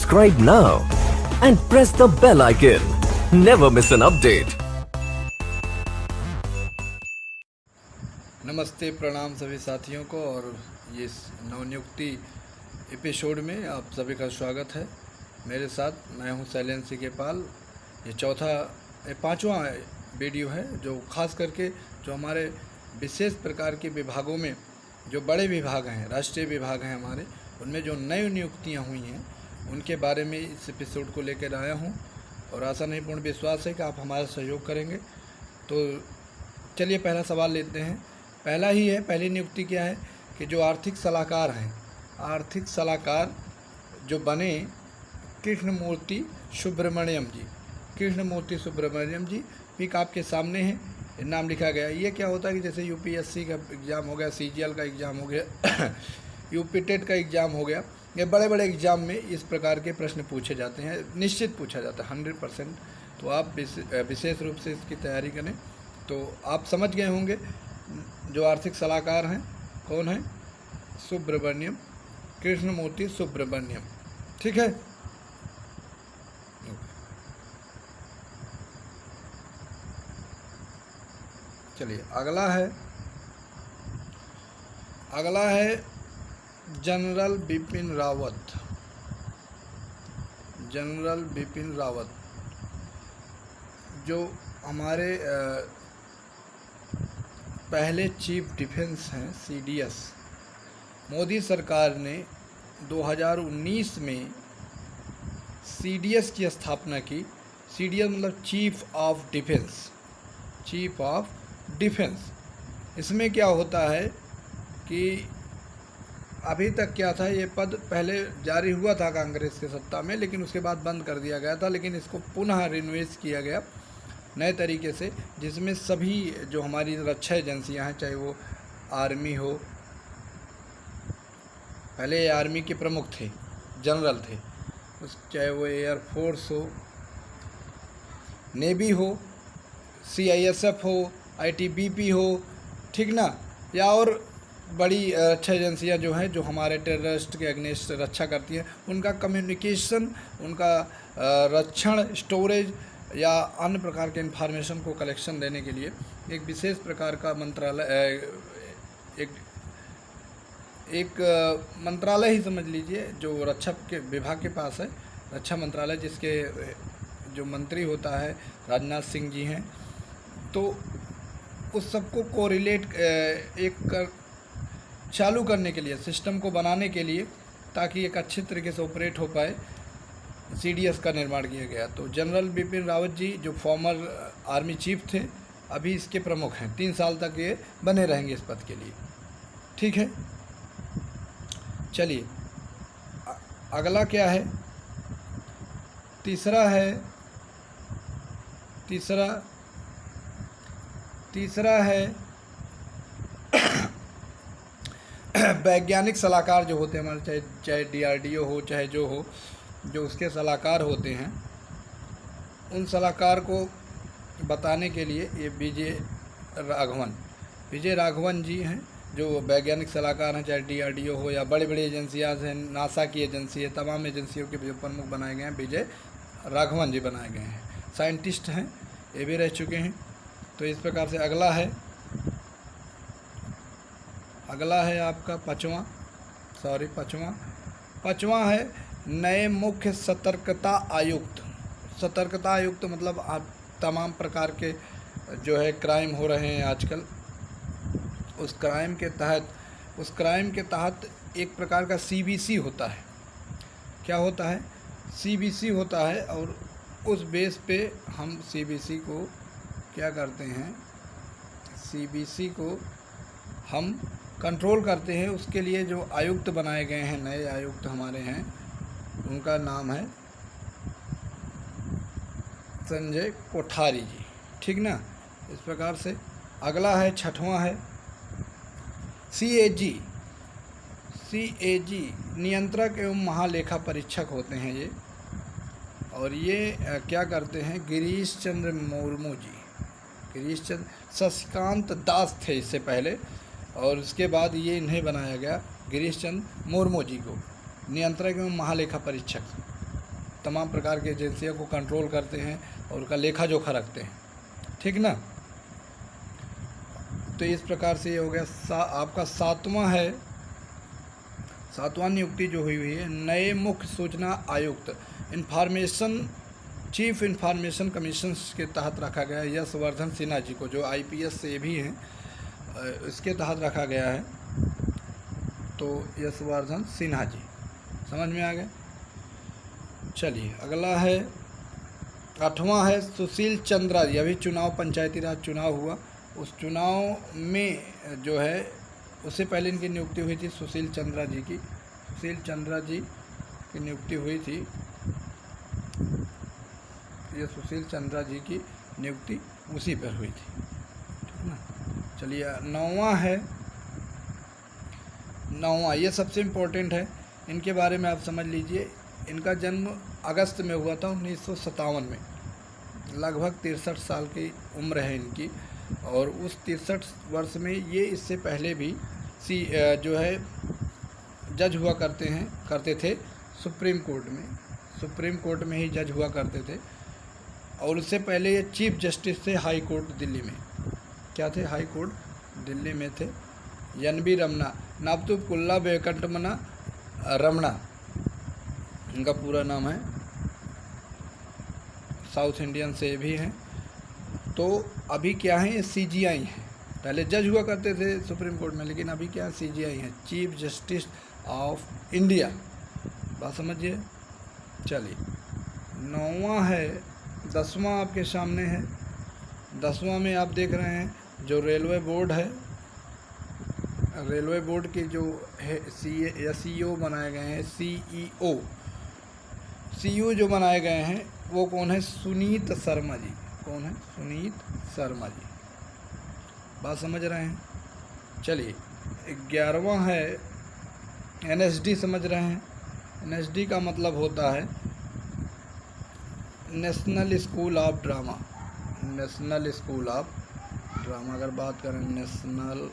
Subscribe now and press the bell icon. Never miss an update. नमस्ते, प्रणाम सभी साथियों को। और ये नवनियुक्ति एपिसोड में आप सभी का स्वागत है। मेरे साथ मैं हूं शैलेंद्र के पाल। ये पांचवा वीडियो है जो खास करके जो हमारे विशेष प्रकार के विभागों में जो बड़े विभाग हैं, राष्ट्रीय विभाग हैं हमारे, उनमें जो नई नियुक्तियां हुई हैं उनके बारे में इस एपिसोड को लेकर आया हूं। और आशा नहीं पूर्ण विश्वास है कि आप हमारा सहयोग करेंगे। तो चलिए पहला सवाल लेते हैं। पहली नियुक्ति क्या है कि जो आर्थिक सलाहकार हैं, आर्थिक सलाहकार जो बने कृष्णमूर्ति सुब्रमण्यम जी पिक आपके सामने है, नाम लिखा गया। ये क्या होता है कि जैसे यूपीएससी का एग्ज़ाम हो गया, सीजीएल का एग्ज़ाम हो गया यूपी टेट का एग्ज़ाम हो गया, ये बड़े बड़े एग्ज़ाम में इस प्रकार के प्रश्न पूछे जाते हैं, निश्चित पूछा जाता है 100%। तो आप विशेष रूप से इसकी तैयारी करें। तो आप समझ गए होंगे जो आर्थिक सलाहकार हैं कौन है, सुब्रमण्यम, कृष्णमूर्ति सुब्रमण्यम। ठीक है। चलिए अगला है जनरल बिपिन रावत जो हमारे पहले चीफ डिफेंस हैं, सीडीएस। मोदी सरकार ने 2019 में सीडीएस की स्थापना की। सीडीएस मतलब चीफ ऑफ डिफेंस। इसमें क्या होता है कि अभी तक क्या था, ये पद पहले जारी हुआ था कांग्रेस के सत्ता में, लेकिन उसके बाद बंद कर दिया गया था। लेकिन इसको पुनः रिन्वेस्ट किया गया नए तरीके से, जिसमें सभी जो हमारी रक्षा एजेंसियां हैं, चाहे वो आर्मी हो, पहले ये आर्मी के प्रमुख थे, जनरल थे, चाहे वो एयरफोर्स हो, नेवी हो, सीआईएसएफ हो, आईटीबीपी हो, ठीक ना, या और बड़ी रक्षा एजेंसियां जो हैं जो हमारे टेररिस्ट के अगेंस्ट रक्षा करती हैं, उनका कम्युनिकेशन, उनका रक्षण, स्टोरेज या अन्य प्रकार के इन्फॉर्मेशन को कलेक्शन देने के लिए एक विशेष प्रकार का मंत्रालय, एक मंत्रालय ही समझ लीजिए जो रक्षा के विभाग के पास है, रक्षा मंत्रालय, जिसके जो मंत्री होता है राजनाथ सिंह जी हैं। तो उस सबको कोरिलेट चालू करने के लिए, सिस्टम को बनाने के लिए, ताकि एक अच्छे तरीके से ऑपरेट हो पाए, सीडीएस का निर्माण किया गया। तो जनरल बिपिन रावत जी जो फॉर्मर आर्मी चीफ थे, अभी इसके प्रमुख हैं। 3 साल तक ये बने रहेंगे इस पद के लिए। ठीक है। चलिए अगला क्या है, तीसरा है वैज्ञानिक सलाहकार जो होते हैं हमारे, चाहे डीआरडीओ हो, चाहे जो हो, जो उसके सलाहकार होते हैं, उन सलाहकार को बताने के लिए ये विजय राघवन जी हैं जो वैज्ञानिक सलाहकार हैं, चाहे डीआरडीओ हो या बड़ी बड़ी एजेंसियां हैं, नासा की एजेंसी है, तमाम एजेंसियों के जो प्रमुख बनाए गए हैं विजय राघवन जी बनाए गए हैं। साइंटिस्ट हैं, ये भी रह चुके हैं। तो इस प्रकार से अगला है आपका पाँचवा है नए मुख्य सतर्कता आयुक्त मतलब आप तमाम प्रकार के जो है क्राइम हो रहे हैं आजकल, उस क्राइम के तहत एक प्रकार का सीबीसी होता है। क्या होता है? सीबीसी होता है। और उस बेस पे हम सीबीसी को क्या करते हैं, सीबीसी को हम कंट्रोल करते हैं। उसके लिए जो आयुक्त बनाए गए हैं, नए आयुक्त हमारे हैं, उनका नाम है संजय कोठारी जी। ठीक ना। इस प्रकार से अगला है, छठवां है सीएजी नियंत्रक एवं महालेखा परीक्षक होते हैं ये। और ये क्या करते हैं, गिरीश चंद्र मुर्मू जी, शशिकांत दास थे इससे पहले, और उसके बाद ये इन्हें बनाया गया गिरीश चंद्र मुर्मू जी को नियंत्रक एवं महालेखा परीक्षक। तमाम प्रकार की एजेंसियों को कंट्रोल करते हैं और उनका लेखा जोखा रखते हैं, ठीक ना। तो इस प्रकार से ये हो गया। आपका सातवां नियुक्ति जो हुई है नए मुख्य सूचना आयुक्त चीफ इंफॉर्मेशन कमीशन के तहत रखा गया है यशवर्धन सिन्हा जी को, जो IPS से भी हैं, इसके तहत रखा गया है। तो यशवर्धन सिन्हा जी, समझ में आ गया। चलिए अगला है 8वां है सुशील चंद्रा जी। अभी पंचायती राज चुनाव हुआ, उस चुनाव में जो है उससे पहले इनकी नियुक्ति हुई थी सुशील चंद्रा जी की नियुक्ति हुई थी। ये सुशील चंद्रा जी की नियुक्ति उसी पर हुई थी, ठीक ना। चलिए 9वां ये सबसे इम्पोर्टेंट है, इनके बारे में आप समझ लीजिए। इनका जन्म अगस्त में हुआ था 1957 में, लगभग 63 साल की उम्र है इनकी। और उस 63 वर्ष में ये इससे पहले भी जो है जज हुआ करते थे सुप्रीम कोर्ट में ही जज हुआ करते थे। और उससे पहले ये चीफ जस्टिस थे हाई कोर्ट दिल्ली में। क्या थे? हाई कोर्ट दिल्ली में थे। NB रमना, नाबतुकुल्ला वेंकटरमना रमना इनका पूरा नाम है। साउथ इंडियन से भी हैं। तो अभी क्या है, ये CGI हैं। पहले जज हुआ करते थे सुप्रीम कोर्ट में, लेकिन अभी क्या CGI हैं, चीफ जस्टिस ऑफ इंडिया। बात समझिए। चलिए 9वां है, 10वां आपके सामने है। 10वां में आप देख रहे हैं जो रेलवे बोर्ड है, रेलवे बोर्ड के जो है CEO बनाए गए हैं, CEO जो बनाए गए हैं वो कौन है? सुनीत शर्मा जी। कौन है? सुनीत शर्मा जी। बात समझ रहे हैं। चलिए 11वां है NSD। समझ रहे हैं। NSD का मतलब होता है national school of drama. National school of drama अगर बात करें, नेशनल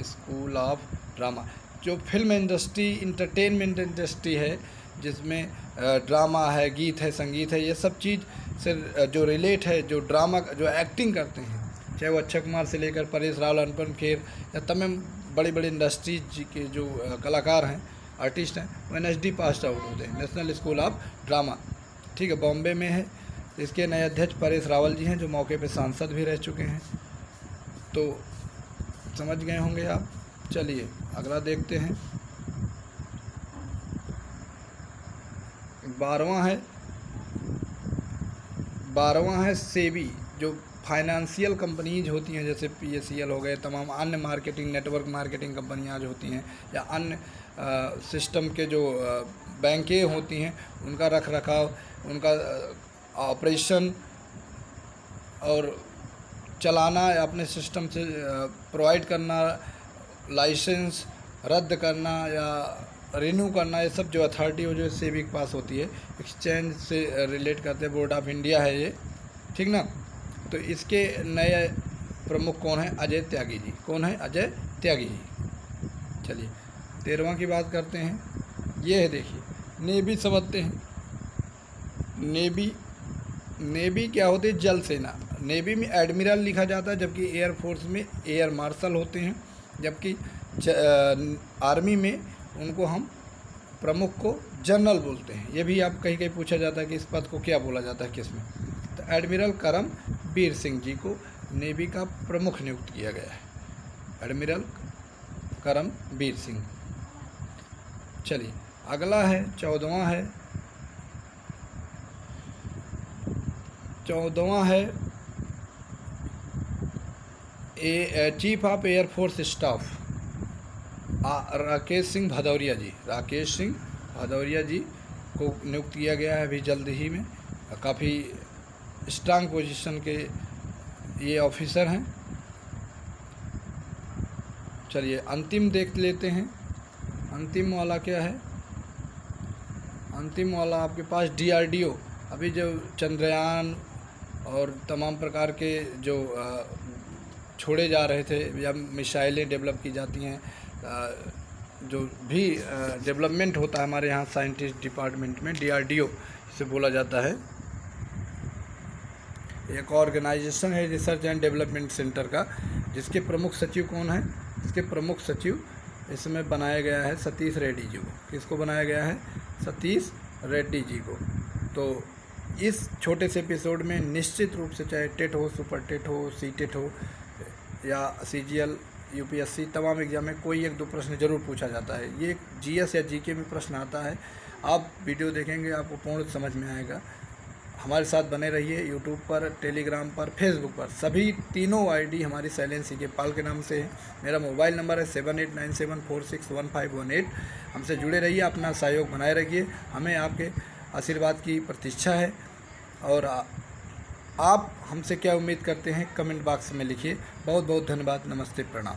स्कूल ऑफ ड्रामा जो फिल्म इंडस्ट्री, इंटरटेनमेंट इंडस्ट्री है, जिसमें ड्रामा है, गीत है, संगीत है, ये सब चीज़ से जो रिलेट है, जो ड्रामा जो एक्टिंग करते हैं, चाहे वो अक्षय कुमार से लेकर परेश रावल, अनुपम खेर या तमाम बड़ी बड़ी इंडस्ट्रीज के जो कलाकार हैं, आर्टिस्ट हैं, वो NSD पास आउट होते हैं, नेशनल स्कूल ऑफ ड्रामा। ठीक है, बॉम्बे में है। इसके नए अध्यक्ष परेश रावल जी हैं, जो मौके पे सांसद भी रह चुके हैं। तो समझ गए होंगे आप। चलिए अगला देखते हैं। 12वां है सेबी, जो फाइनेंशियल कंपनीज होती हैं, जैसे PACL हो गए, तमाम अन्य मार्केटिंग, नेटवर्क मार्केटिंग कंपनियां जो होती हैं, या अन्य सिस्टम के जो बैंकें होती हैं, उनका रख रखाव, उनका ऑपरेशन और चलाना, अपने सिस्टम से प्रोवाइड करना, लाइसेंस रद्द करना या रिन्यू करना, ये सब जो अथॉरिटी हो जो सेबी के पास होती है, एक्सचेंज से रिलेट करते हैं, बोर्ड ऑफ इंडिया है ये, ठीक ना। तो इसके नए प्रमुख कौन है? अजय त्यागी जी। कौन है? अजय त्यागी जी। चलिए 13वां की बात करते हैं। ये है, देखिए, नेवी समझते हैं। नेवी क्या होती है? जल सेना। नेवी में एडमिरल लिखा जाता है, जबकि एयरफोर्स में एयर मार्शल होते हैं, जबकि आर्मी में उनको हम प्रमुख को जनरल बोलते हैं। ये भी आप कहीं कहीं पूछा जाता है कि इस पद को क्या बोला जाता है, किस में। तो एडमिरल करमबीर सिंह जी को नेवी का प्रमुख नियुक्त किया गया है, एडमिरल करमबीर सिंह। चलिए अगला है 14वां है। 14वां है chief of air force staff Rakesh Singh Bhadauria ji. Rakesh Singh Bhadauria ji को नियुक्त किया गया है अभी जल्द ही में। काफ़ी स्ट्रांग पोजीशन के ये ऑफिसर हैं। चलिए अंतिम देख लेते हैं। अंतिम वाला क्या है? अंतिम वाला आपके पास DRDO, अभी जो चंद्रयान और तमाम प्रकार के जो छोड़े जा रहे थे या मिसाइलें डेवलप की जाती हैं जो भी डेवलपमेंट होता है हमारे यहाँ साइंटिस्ट डिपार्टमेंट में, DRDO इसे बोला जाता है, एक ऑर्गेनाइजेशन है रिसर्च एंड डेवलपमेंट सेंटर का, जिसके प्रमुख सचिव कौन है? इसके प्रमुख सचिव इसमें बनाया गया है सतीश रेड्डी जी को। किसको बनाया गया है? सतीश रेड्डी जी को। तो इस छोटे से एपिसोड में निश्चित रूप से चाहे टेट हो, सुपर टेट हो, CTET हो या CGL, UPSC, तमाम एग्जाम में कोई 1-2 प्रश्न जरूर पूछा जाता है। ये GS या GK में प्रश्न आता है। आप वीडियो देखेंगे आपको पूर्ण समझ में आएगा। हमारे साथ बने रहिए। यूट्यूब पर, टेलीग्राम पर, फेसबुक पर, सभी तीनों ID हमारी साइलेंस के पाल के नाम से है। मेरा मोबाइल नंबर है 7897461518। हमसे जुड़े रहिए, अपना सहयोग बनाए रखिए। हमें आपके आशीर्वाद की प्रतीक्षा है और आप हमसे क्या उम्मीद करते हैं कमेंट बॉक्स में लिखिए। बहुत बहुत धन्यवाद। नमस्ते, प्रणाम।